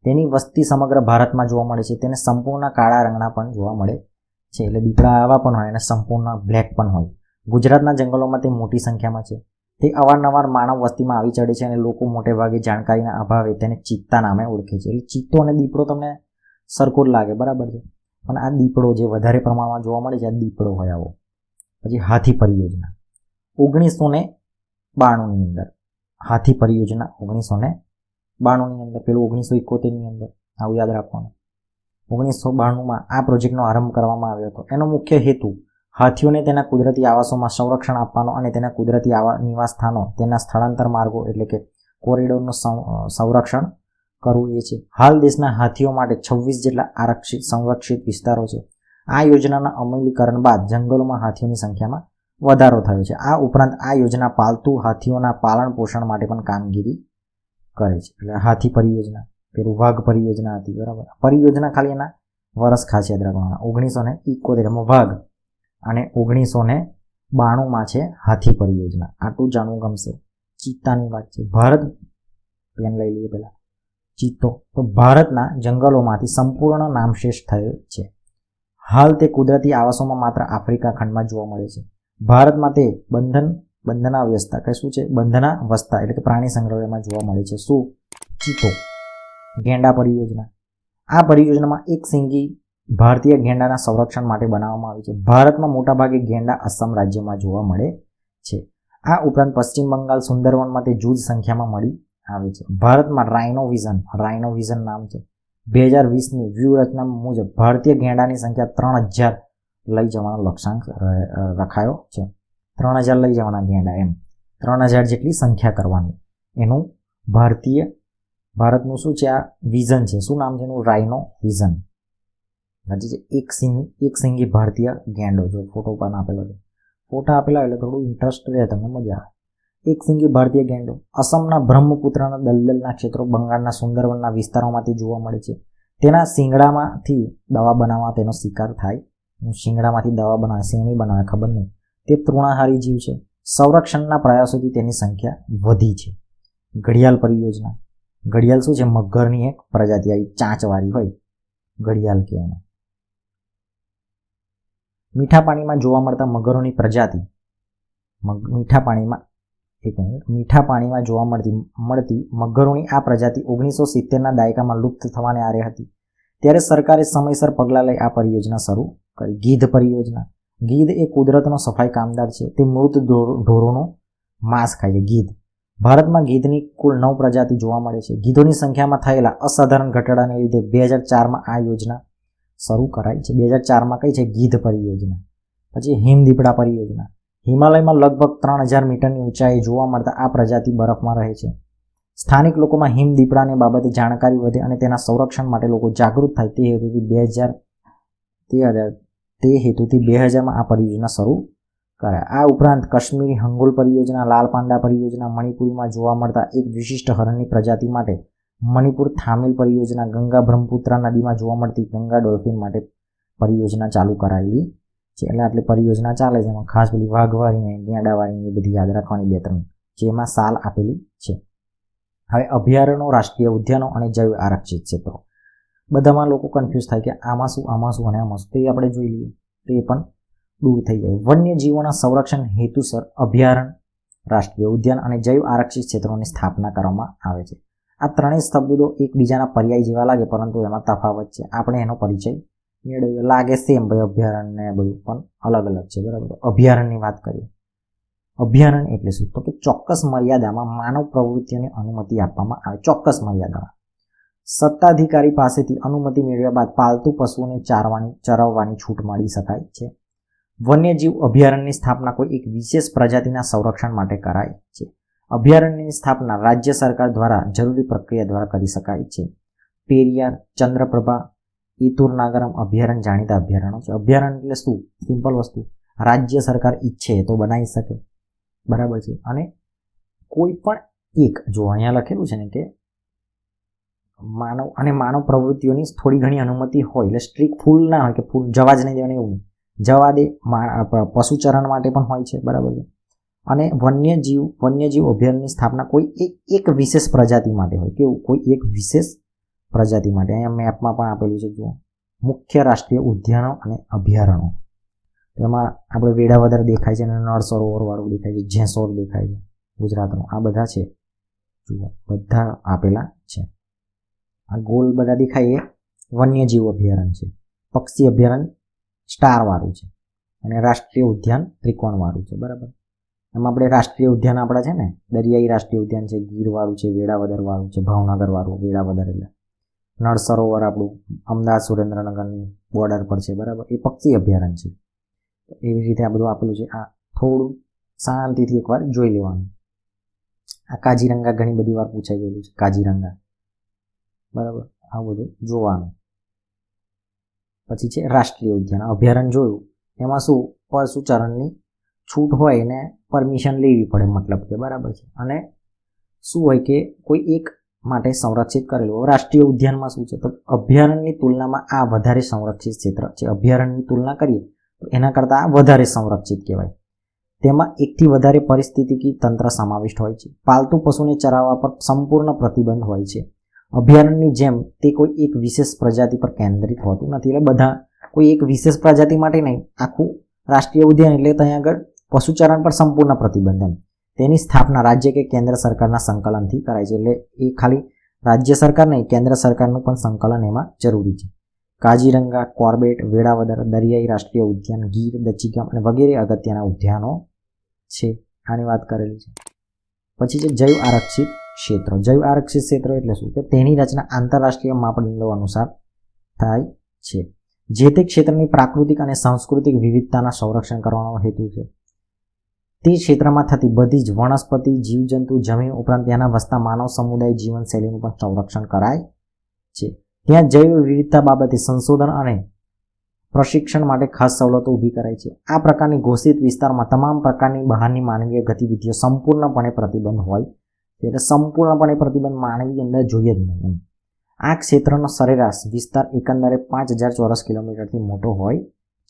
તેની વસ્તી સમગ્ર ભારતમાં જોવા મળે છે. તેને સંપૂર્ણ કાળા રંગના પણ જોવા મળે છે. એટલે દીપડા આવા પણ હોય અને સંપૂર્ણ બ્લેક પણ હોય. ગુજરાતના જંગલોમાં તે મોટી સંખ્યામાં છે. તે અવારનવાર માનવ વસ્તીમાં આવી ચડે છે અને લોકો મોટે ભાગે જાણકારીના અભાવે તેને ચિત્તા નામે ઓળખે છે. એટલે ચિત્તો અને દીપડો તમને સરખો જ લાગે, બરાબર છે, પણ આ દીપડો જે વધારે પ્રમાણમાં જોવા મળે છે આ દીપડો હોય આવો. પછી હાથી પરિયોજના 1992ની અંદર. હાથી પરિયોજના 1992ની અંદર, પેલું 1971ની અંદર. આવું યાદ રાખવાનું. 1992માં આ પ્રોજેક્ટનો આરંભ કરવામાં આવ્યો હતો. એનો મુખ્ય હેતુ હાથીઓને તેના કુદરતી આવાસોમાં સંરક્ષણ આપવાનો અને તેના કુદરતી નિવાસ સ્થાનો, તેના સ્થળાંતર માર્ગો એટલે કે કોરિડોરનું સંરક્ષણ કરવું એ છે. હાલ દેશના હાથીઓ માટે 26 જેટલા આરક્ષિત સંરક્ષિત વિસ્તારો છે. આ યોજનાના અમલીકરણ બાદ જંગલોમાં હાથીઓની સંખ્યામાં વધારો થયો છે. આ ઉપરાંત આ યોજના પાલતુ હાથીઓના પાલન પોષણ માટે પણ કામગીરી કરે છે. એટલે હાથી પરિયોજના, પેલું વાઘ પરિયોજના હતી, બરાબર. પરિયોજના ખાલી એના વર્ષ ખાસ યાદ રાખવાના. 1971માં વાઘ અને 1992માં છે હાથી પરિયોજના. આટલું જાણવું ગમશે. ચિત્તાની વાત છે. ભારત, પેન લઈ લઈએ પહેલા. ચિત્તો તો ભારતના જંગલોમાંથી સંપૂર્ણ નામશેષ થયેલ છે. હાલ તે કુદરતી આવાસોમાં માત્ર આફ્રિકા ખંડમાં જોવા મળે છે. ભારતમાં તે બંધનાવસ્થા કે શું છે? બંધનાવસ્થા એટલે કે પ્રાણી સંગ્રહાલયમાં જોવા મળે છે. શું? ચિત્તો. ગેંડા પરિયોજના. આ પરિયોજનામાં એક સિંગી ભારતીય ગેંડાના સંરક્ષણ માટે બનાવવામાં આવી છે. ભારતમાં મોટાભાગે ગેંડા અસમ રાજ્યમાં જોવા મળે છે. આ ઉપરાંત પશ્ચિમ બંગાળ સુંદરવનમાં તે જૂજ સંખ્યામાં મળી આવે છે. ભારતમાં રાઇનો વિઝન નામ છે. 2020ની વ્યૂહરચના મુજબ ભારતીય ગેંડાની સંખ્યા 3000 લઈ જવાનો લક્ષ્યાંક રખાયો છે. 3000 લઈ જવાના ગેંડા, એમ 3000 જેટલી સંખ્યા કરવાની. એનું ભારતનું શું છે? આ વિઝન છે. શું નામ છે એનું? રાઇનો વિઝન. એક સિંગી ભારતીય ગેંડો. જો ફોટો પણ આપેલો છે, ફોટા આપેલા એટલે થોડું ઇન્ટરેસ્ટ રહે, તમને મજા આવે. એક સિંગી ભારતીય ગેંડો અસમના બ્રહ્મપુત્રના દલદલના ક્ષેત્રો, બંગાળના સુંદરવનના વિસ્તારોમાંથી જોવા મળે છે. તેના શિંગડામાંથી દવા બનાવવા તેનો શિકાર થાય. શિંગડામાંથી દવા બનાવે, શેની બનાવે ખબર નહીં. તે તૃણાહારી જીવ છે. સંરક્ષણના પ્રયાસોથી તેની સંખ્યા વધી છે. ઘડિયાળ પરિયોજના. ઘડિયાળ શું છે? મગરની એક પ્રજાતિ, આવી ચાંચવાળી હોય, ઘડિયાળ કે એને. મીઠા પાણીમાં જોવા મળતા મગરોની પ્રજાતિ. મીઠા પાણીમાં જોવા મળતી મગરોની આ પ્રજાતિ 1970ના દાયકામાં લુપ્ત થવાને આરે હતી. ત્યારે સરકારે સમયસર પગલાં લઈ આ પરિયોજના શરૂ કરી. ગીધ પરિયોજના. ગીધ એ કુદરતનો સફાઈ કામદાર છે. તે મૃત ઢોરોનું માંસ ખાય છે. ગીધ. ભારતમાં ગીધની કુલ 9 પ્રજાતિ જોવા મળે છે. ગીધોની સંખ્યામાં થયેલા અસાધારણ ઘટાડાને લીધે 2004માં આ યોજના શરૂ કરાઈ છે. 2004માં કઈ છે? ગીધ પરિયોજના. પછી હિમદીપડા પરિયોજના. હિમાલયમાં લગભગ 3000 મીટરની ઊંચાઈએ જોવા મળતા આ પ્રજાતિ બરફમાં રહે છે. સ્થાનિક લોકોમાં હિમદીપડાને બાબતે જાણકારી વધે અને તેના સંરક્ષણ માટે લોકો જાગૃત થાય તે હેતુથી 2000માં આ પરિયોજના શરૂ કરાય. આ ઉપરાંત કાશ્મીરી હંગુલ પરિયોજના, લાલ પાંડા પરિયોજના, મણિપુરમાં જોવા મળતા એક વિશિષ્ટ હરણની પ્રજાતિ માટે મણિપુર થામિલ પરિયોજના, ગંગા બ્રહ્મપુત્રા નદીમાં જોવા મળતી ગંગા ડોલ્ફિન માટે પરિયોજના ચાલુ કરાયેલી છે. એટલે આટલી પરિયોજના ચાલે છે. એમાં ખાસ પેલી વાઘવાળીને ગેંડાવાળીને બધી યાદ રાખવાની 2-3, જેમાં સાલ આપેલી છે. હવે અભયારણ્યો, રાષ્ટ્રીય ઉદ્યાનો અને જૈવ આરક્ષિત ક્ષેત્રો. બધામાં લોકો કન્ફ્યુઝ થાય કે આમાં શું અને આમાં શું, તે આપણે જોઈ લઈએ, તે પણ દૂર થઈ જાય. વન્યજીવોના સંરક્ષણ હેતુસર અભયારણ્ય, રાષ્ટ્રીય ઉદ્યાન અને જૈવ આરક્ષિત ક્ષેત્રોની સ્થાપના કરવામાં આવે છે. આ ત્રણેય શબ્દો એકબીજાના પર્યાય જેવા લાગે, પરંતુ એમાં તફાવત છે. આપણે એનો પરિચય મેળવીએ. લાગે સેમ ભાઈ, અભયારણ્ય ને બધું, પણ અલગ અલગ છે, બરાબર. અભયારણ્યની વાત કરીએ. અભયારણ્ય એટલે શું? તો કે ચોક્કસ મર્યાદામાં માનવ પ્રવૃત્તિઓને અનુમતિ આપવામાં આવે. ચોક્કસ મર્યાદામાં સત્તાધિકારી પાસેથી અનુમતિ મેળવ્યા બાદ પાલતુ પશુઓને ચરાવવાની છૂટ મળી શકાય છે. વન્યજીવ અભયારણ્યની સ્થાપના કોઈ એક વિશેષ પ્રજાતિના સંરક્ષણ માટે કરાય છે. અભયારણ્યની સ્થાપના રાજ્ય સરકાર દ્વારા જરૂરી પ્રક્રિયા દ્વારા કરી શકાય છે. પેરિયાર, ચંદ્રપ્રભા, ઇતુર નાગરમ અભયારણ્ય જાણીતા અભયારણ્યો છે. અભયારણ્ય એટલે શું? સિમ્પલ વસ્તુ, રાજ્ય સરકાર ઈચ્છે તો બનાવી શકે, બરાબર છે. અને કોઈ પણ એક, જો અહીંયા લખેલું છે ને કે માનવ પ્રવૃત્તિઓની થોડી ઘણી અનુમતિ હોય, એટલે સ્ટ્રિક્ટ ફૂલ ના હોય કે ફૂલ જવા જ નહીં દેવાનું, એવું નહીં, જવા દે. પશુચરણ માટે પણ હોય છે, બરાબર છે. અને વન્યજીવ અભયારણ્યની સ્થાપના કોઈ એક વિશેષ પ્રજાતિ માટે હોય. કેવું? કોઈ એક વિશેષ પ્રજાતિ માટે. અહીંયા મેપમાં પણ આપેલું છે, જુઓ, મુખ્ય રાષ્ટ્રીય ઉદ્યાનો અને અભયારણ્યો. એમાં આપણે વેળાવદર દેખાય છે અને નળ સરોવર વાળું દેખાય છે, જેસોર દેખાય છે ગુજરાતનું. આ બધા છે, જુઓ, બધા આપેલા છે. આ ગોલ બધા દેખાય એ વન્યજીવ અભયારણ્ય છે. પક્ષી અભયારણ્ય સ્ટાર વાળું છે અને રાષ્ટ્રીય ઉદ્યાન ત્રિકોણ વાળું છે, બરાબર. એમાં આપણે રાષ્ટ્રીય ઉદ્યાન આપણા છે ને, દરિયાઈ રાષ્ટ્રીય ઉદ્યાન છે, ગીર વાળું છે, વેળાવદર વાળું છે, ભાવનગર વાળું. વેળાવદર એટલે નળ સરોવર આપણું અમદાવાદ સુરેન્દ્રનગરની બોર્ડર પર છે, બરાબર. એ પક્ષી અભયારણ્ય છે. એવી રીતે આ બધું આપેલું છે. આ થોડું શાંતિથી એકવાર જોઈ લેવાનું. આ કાજીરંગા ઘણી બધી વાર પૂછાઈ ગયેલું છે, કાજીરંગા, બરાબર. આ બધું જોવાનું. પછી છે રાષ્ટ્રીય ઉદ્યાન. અભયારણ્ય જોયું, એમાં શું પશુચરણની છૂટ હોય ને પરમિશન લેવી પડે, મતલબ કે, બરાબર છે. અને શું હોય કે કોઈ એક માટે સંરક્ષિત કરેલું. રાષ્ટ્રીય ઉદ્યાનમાં શું છે? તો અભયારણ્યની તુલનામાં આ વધારે સંરક્ષિત ક્ષેત્ર છે. અભયારણ્યની તુલના કરીએ તો એના કરતાં આ વધારે સંરક્ષિત કહેવાય. તેમાં એકથી વધારે પરિસ્થિતિકી તંત્ર સમાવિષ્ટ હોય છે. પાલતુ પશુને ચરાવવા પર સંપૂર્ણ પ્રતિબંધ હોય છે. અભયારણ્યની જેમ તે કોઈ એક વિશેષ પ્રજાતિ પર કેન્દ્રિત હોતું નથી. એટલે બધા કોઈ એક વિશેષ પ્રજાતિ માટે નહીં, આખું રાષ્ટ્રીય ઉદ્યાન એટલે ત્યાં આગળ પશુચરણ પર સંપૂર્ણ પ્રતિબંધ. એમ તેની સ્થાપના રાજ્ય કે કેન્દ્ર સરકારના સંકલનથી કરાય છે. એટલે એ ખાલી રાજ્ય સરકાર નહીં, કેન્દ્ર સરકારનું પણ સંકલન એમાં જરૂરી છે. કાજીરંગા, કોર્બેટ, વેળાવદર, દરિયાઈ રાષ્ટ્રીય ઉદ્યાન, ગીર, દચીગામ અને વગેરે અગત્યના ઉદ્યાનો છે. આની વાત કરેલી છે. પછી છે જૈવ આરક્ષિત ક્ષેત્રો. જૈવ આરક્ષિત ક્ષેત્રો એટલે શું? કે તેની રચના આંતરરાષ્ટ્રીય માપદંડો અનુસાર થાય છે. જે તે ક્ષેત્રની પ્રાકૃતિક અને સાંસ્કૃતિક વિવિધતાના સંરક્ષણ કરવાનો હેતુ છે. તે ક્ષેત્રમાં થતી બધી જ વનસ્પતિ, જીવજંતુ, જમીન ઉપરાંત ત્યાંના વસતા માનવ સમુદાય જીવનશૈલીનું પણ સંરક્ષણ કરાય છે. ત્યાં જૈવ વિવિધતા બાબતે સંશોધન અને પ્રશિક્ષણ માટે ખાસ સવલતો ઊભી કરાય છે. આ પ્રકારની ઘોષિત વિસ્તારમાં તમામ પ્રકારની બહારની માનવીય ગતિવિધિઓ સંપૂર્ણપણે પ્રતિબંધ હોય છે. એટલે સંપૂર્ણપણે પ્રતિબંધ માનવી અંદર જોઈએ જ નહીં. આ ક્ષેત્રનો સરેરાશ વિસ્તાર એકંદરે 5000 ચોરસ કિલોમીટરથી મોટો હોય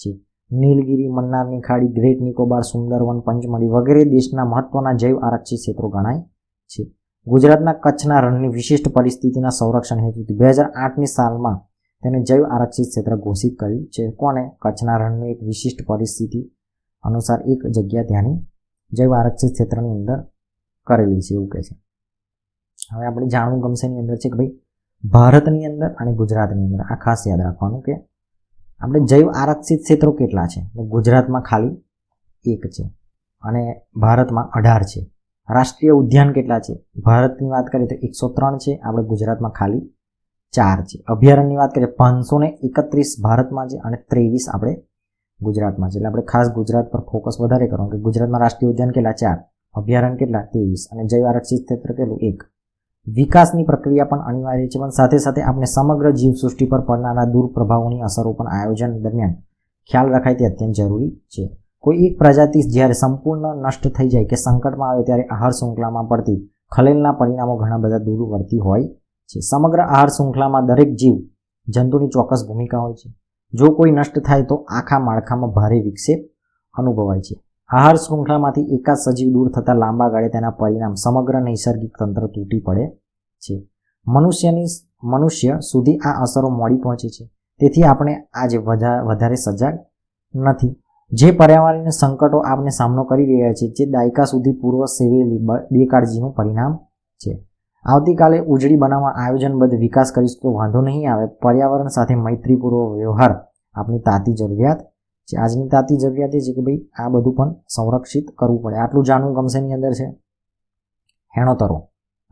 છે. નીલગિરી, મન્નારની ખાડી, ગ્રેટ નિકોબાર, સુંદરવન, પંચમઢી વગેરે દેશના મહત્વના જૈવ આરક્ષિત ક્ષેત્રો ગણાય છે. ગુજરાતના કચ્છના રણની વિશિષ્ટ પરિસ્થિતિના સંરક્ષણ હેતુથી 2008ની સાલમાં તેને જૈવ આરક્ષિત ક્ષેત્ર ઘોષિત કર્યું છે. કોને? કચ્છના રણની એક વિશિષ્ટ પરિસ્થિતિ અનુસાર એક જગ્યા ત્યાંની જૈવ આરક્ષિત ક્ષેત્રની અંદર કરેલી છે, એવું કહે છે. હવે આપણે જાણવું ગમશે એની અંદર છે કે ભાઈ ભારતની અંદર અને ગુજરાતની અંદર આ ખાસ યાદ રાખવાનું કે આપણે જૈવ આરક્ષિત ક્ષેત્રો કેટલા છે? ગુજરાતમાં ખાલી 1 છે અને ભારતમાં 18 છે. રાષ્ટ્રીય ઉદ્યાન કેટલા છે? ભારતની વાત કરીએ તો 103 છે, આપણે ગુજરાતમાં ખાલી 4 છે. અભયારણ્યની વાત કરીએ 531 ભારતમાં છે અને 23 આપણે ગુજરાતમાં છે. એટલે આપણે ખાસ ગુજરાત પર ફોકસ વધારે કરવાનું કે ગુજરાતમાં રાષ્ટ્રીય ઉદ્યાન કેટલા? 4, અભયારણ્ય કેટલા? 23 અને જૈવ આરક્ષિત ક્ષેત્ર કેટલું? 1. વિકાસની પ્રક્રિયા પણ અનિવાર્ય છે, પણ સાથે સાથે આપણે સમગ્ર જીવસૃષ્ટિ પર પડનારા દુષ્પ્રભાવોની અસરો પણ આયોજન દરમિયાન ખ્યાલ રખાય તે અત્યંત જરૂરી છે. કોઈ એક પ્રજાતિ જ્યારે સંપૂર્ણ નષ્ટ થઈ જાય કે સંકટમાં આવે ત્યારે આહાર શૃંખલામાં પડતી ખલેલના પરિણામો ઘણા બધા દૂરવર્તી હોય છે. સમગ્ર આહાર શૃંખલામાં દરેક જીવ જંતુની ચોક્કસ ભૂમિકા હોય છે. જો કોઈ નષ્ટ થાય તો આખા માળખામાં ભારે વિક્ષેપ અનુભવાય છે. આહાર શૃંખલામાંથી એકાદ સજીવ દૂર થતાં લાંબા ગાળે તેના પરિણામ સમગ્ર નૈસર્ગિક તંત્ર તૂટી પડે છે. મનુષ્ય સુધી આ અસરો મોડી પહોંચે છે. તેથી આપણે આજે વધારે સજાગ નથી. જે પર્યાવરણીય સંકટો આપણે સામનો કરી રહ્યા છીએ જે દાયકા સુધી પૂર્વ સેવેલી બેકાળજીનું પરિણામ છે. આવતીકાલે ઉજળી બનાવવા આયોજનબદ્ધ વિકાસ કરીશું તો વાંધો નહીં આવે. પર્યાવરણ સાથે મૈત્રીપૂર્વક વ્યવહાર આપણી તાતી જરૂરિયાત છે. આજની તાતી જરૂરિયાત એ છે કે ભાઈ આ બધું પણ સંરક્ષિત કરવું પડે. આટલું જાણવું ગમશે ની અંદર છે હેણોતરો.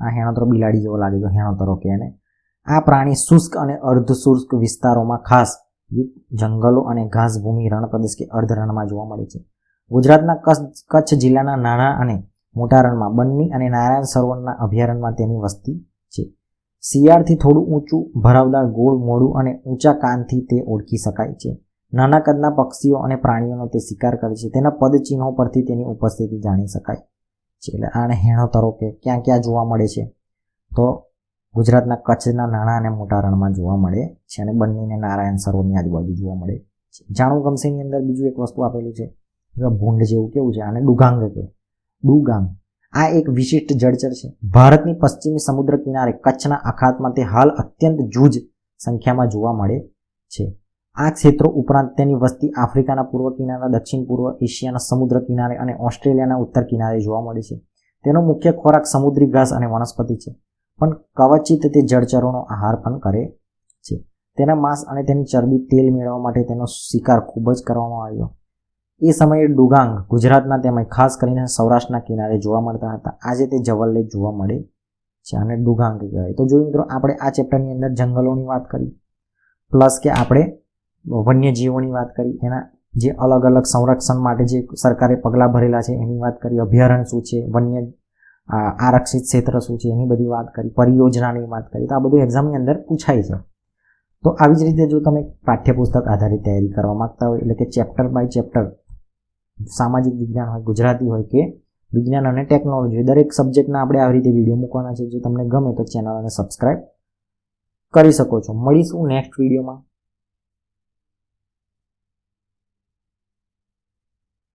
આ હેણોતરો બિલાડી જેવો લાગે તો હેણોતરો કહે ને. આ પ્રાણી શુષ્ક અને અર્ધ શુષ્ક વિસ્તારોમાં ખાસ યુક્ત જંગલો અને ઘાસભૂમિ રણ પ્રદેશ કે અર્ધ રણમાં જોવા મળે છે. ગુજરાતના કચ્છ જિલ્લાના નાના અને મોટા રણમાં બન્ની અને નારાયણ સરોવરના અભયારણ્યમાં તેની વસ્તી છે. શિયાળથી થોડું ઊંચું, ભરાવદાર, ગોળ મોઢું અને ઊંચા કાનથી તે ઓળખી શકાય છે. નાના કદના પક્ષીઓ અને પ્રાણીઓનો તે શિકાર કરે છે. તેના પદચિહ્નો પરથી તેની ઉપસ્થિતિ જાણી શકાય છે. એટલે આને હેણોતરો કે ક્યાં ક્યાં જોવા મળે છે, તો ગુજરાતના કચ્છના નાના અને મોટા રણમાં જોવા મળે છે અને બન્ની અને નારાયણ સરોવરની આજુબાજુ જોવા મળે છે. જાણવું ગમશેની અંદર બીજું એક વસ્તુ આપેલું છે, ભૂંડ જેવું કેવું છે, આને ડુગાંગ કે ડુગાંગ. આ એક વિશિષ્ટ જળચર છે. ભારતની પશ્ચિમી સમુદ્ર કિનારે કચ્છના અખાતમાં તે હાલ અત્યંત જૂજ સંખ્યામાં જોવા મળે છે. આ ક્ષેત્રો ઉપરાંત તેની વસ્તી આફ્રિકાના પૂર્વ કિનારા, દક્ષિણ પૂર્વ એશિયાના સમુદ્ર કિનારે અને ઓસ્ટ્રેલિયાના ઉત્તર કિનારે જોવા મળે છે. તેનો મુખ્ય ખોરાક સમુદ્રી ઘાસ અને વનસ્પતિ છે, પણ કવચિત તે જળચરોનો આહાર પણ કરે છે. તેના માંસ અને તેની ચરબી તેલ મેળવવા માટે તેનો શિકાર ખૂબ જ કરવામાં આવ્યો. એ સમયે ડુગાંગ ગુજરાતના તેમજ ખાસ કરીને સૌરાષ્ટ્રના કિનારે જોવા મળતા હતા. આજે તે જવલ્લે જોવા મળે છે અને ડુગાંગ કહેવાય. તો જોયું મિત્રો, આપણે આ ચેપ્ટરની અંદર જંગલોની વાત કરી, પ્લસ કે આપણે વન્યજીવોની વાત કરી, એના જે અલગ અલગ સંરક્ષણ માટે જે સરકારે પગલાં ભરેલા છે એની વાત કરી, અભયારણ્ય શું છે, વન્ય આરક્ષિત ક્ષેત્ર શું છે એની બધી વાત કરી, પરિયોજનાની વાત કરી. તો આ બધું એક્ઝામની અંદર પૂછાય છે. તો આવી જ રીતે જો તમે પાઠ્યપુસ્તક આધારિત તૈયારી કરવા માંગતા હોય, એટલે કે ચેપ્ટર બાય ચેપ્ટર, સામાજિક વિજ્ઞાન હોય, ગુજરાતી હોય કે વિજ્ઞાન અને ટેકનોલોજી, દરેક સબ્જેક્ટના આપણે આવી રીતે વિડીયો મૂકવાના છે. જો તમને ગમે તો ચેનલને સબસ્ક્રાઈબ કરી શકો છો. મળીશું નેક્સ્ટ વિડીયોમાં.